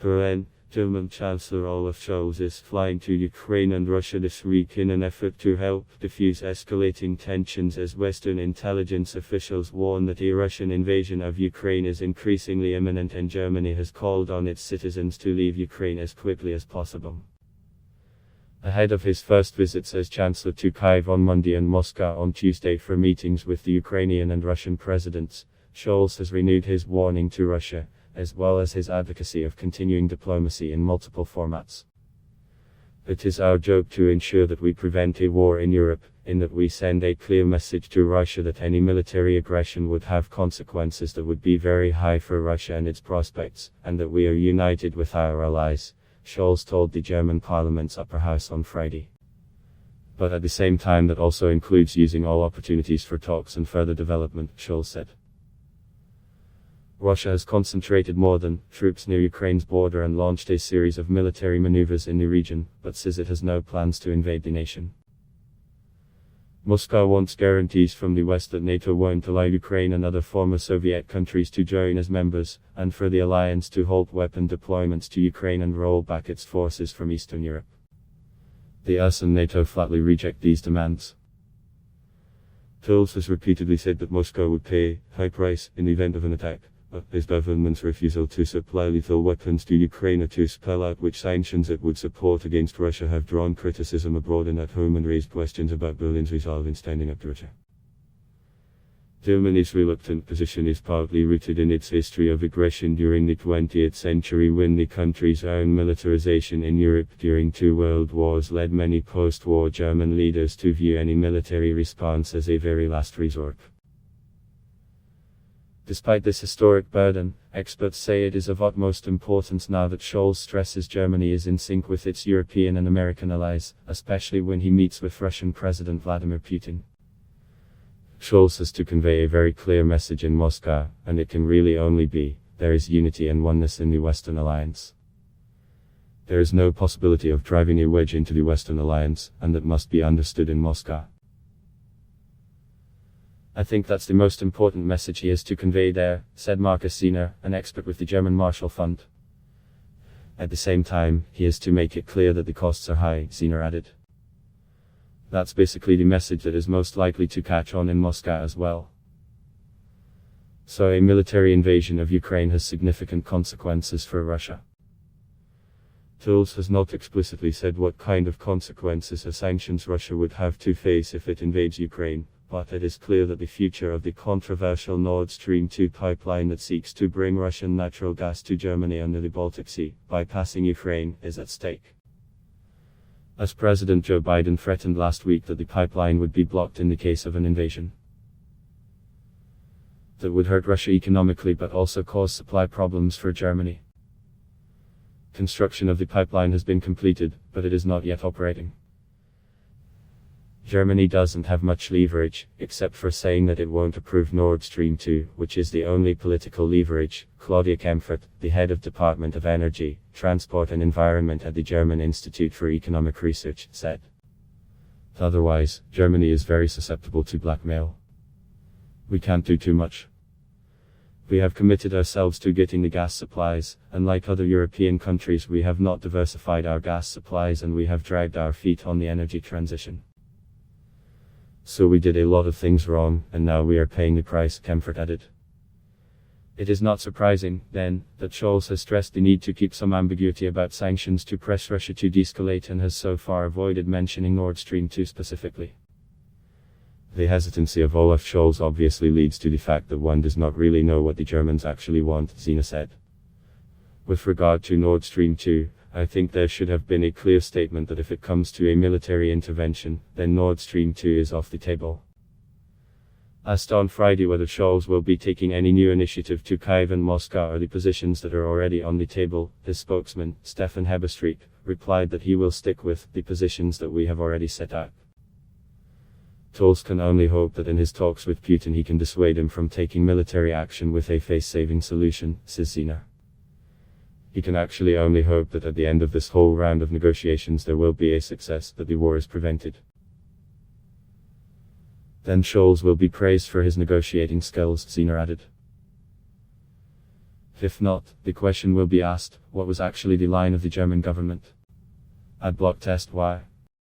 Berlin, German Chancellor Olaf Scholz is flying to Ukraine and Russia this week in an effort to help defuse escalating tensions as Western intelligence officials warn that a Russian invasion of Ukraine is increasingly imminent and Germany has called on its citizens to leave Ukraine as quickly as possible. Ahead of his first visits as Chancellor to Kyiv on Monday and Moscow on Tuesday for meetings with the Ukrainian and Russian presidents, Scholz has renewed his warning to Russia, as well as his advocacy of continuing diplomacy in multiple formats. It is our job to ensure that we prevent a war in Europe, in that we send a clear message to Russia that any military aggression would have consequences that would be very high for Russia and its prospects, and that we are united with our allies, Scholz told the German parliament's upper house on Friday. But at the same time that also includes using all opportunities for talks and further development, Scholz said. Russia has concentrated more than troops near Ukraine's border and launched a series of military maneuvers in the region, but says it has no plans to invade the nation. Moscow wants guarantees from the West that NATO won't allow Ukraine and other former Soviet countries to join as members, and for the alliance to halt weapon deployments to Ukraine and roll back its forces from Eastern Europe. The US and NATO flatly reject these demands. Scholz has repeatedly said that Moscow would pay a high price in the event of an attack. His government's refusal to supply lethal weapons to Ukraine or to spell out which sanctions it would support against Russia have drawn criticism abroad and at home and raised questions about Berlin's resolve in standing up to Russia. Germany's reluctant position is partly rooted in its history of aggression during the 20th century, when the country's own militarization in Europe during 2 world wars led many post-war German leaders to view any military response as a very last resort. Despite this historic burden, experts say it is of utmost importance now that Scholz stresses Germany is in sync with its European and American allies, especially when he meets with Russian President Vladimir Putin. Scholz has to convey a very clear message in Moscow, and it can really only be, there is unity and oneness in the Western alliance. There is no possibility of driving a wedge into the Western alliance, and that must be understood in Moscow. I think that's the most important message he has to convey there, said Markus Siener, an expert with the German Marshall Fund. At the same time, he has to make it clear that the costs are high, Siener added. That's basically the message that is most likely to catch on in Moscow as well. So a military invasion of Ukraine has significant consequences for Russia. Scholz has not explicitly said what kind of consequences or sanctions Russia would have to face if it invades Ukraine, but it is clear that the future of the controversial Nord Stream 2 pipeline that seeks to bring Russian natural gas to Germany under the Baltic Sea, bypassing Ukraine, is at stake. As President Joe Biden threatened last week that the pipeline would be blocked in the case of an invasion. That would hurt Russia economically but also cause supply problems for Germany. Construction of the pipeline has been completed, but it is not yet operating. Germany doesn't have much leverage, except for saying that it won't approve Nord Stream 2, which is the only political leverage, Claudia Kempfert, the head of Department of Energy, Transport and Environment at the German Institute for Economic Research, said. Otherwise, Germany is very susceptible to blackmail. We can't do too much. We have committed ourselves to getting the gas supplies, and like other European countries we have not diversified our gas supplies and we have dragged our feet on the energy transition. So we did a lot of things wrong, and now we are paying the price, Kempfert added. It is not surprising, then, that Scholz has stressed the need to keep some ambiguity about sanctions to press Russia to de-escalate and has so far avoided mentioning Nord Stream 2 specifically. The hesitancy of Olaf Scholz obviously leads to the fact that one does not really know what the Germans actually want, Siener said. With regard to Nord Stream 2, I think there should have been a clear statement that if it comes to a military intervention, then Nord Stream 2 is off the table. Asked on Friday whether Scholz will be taking any new initiative to Kyiv and Moscow or the positions that are already on the table, his spokesman, Stefan Heberstreik, replied that he will stick with the positions that we have already set out. Scholz can only hope that in his talks with Putin he can dissuade him from taking military action with a face-saving solution, says Siener. He can actually only hope that at the end of this whole round of negotiations there will be a success, that the war is prevented. Then Scholz will be praised for his negotiating skills, Siener added. If not, the question will be asked, what was actually the line of the German government? Adblock test why.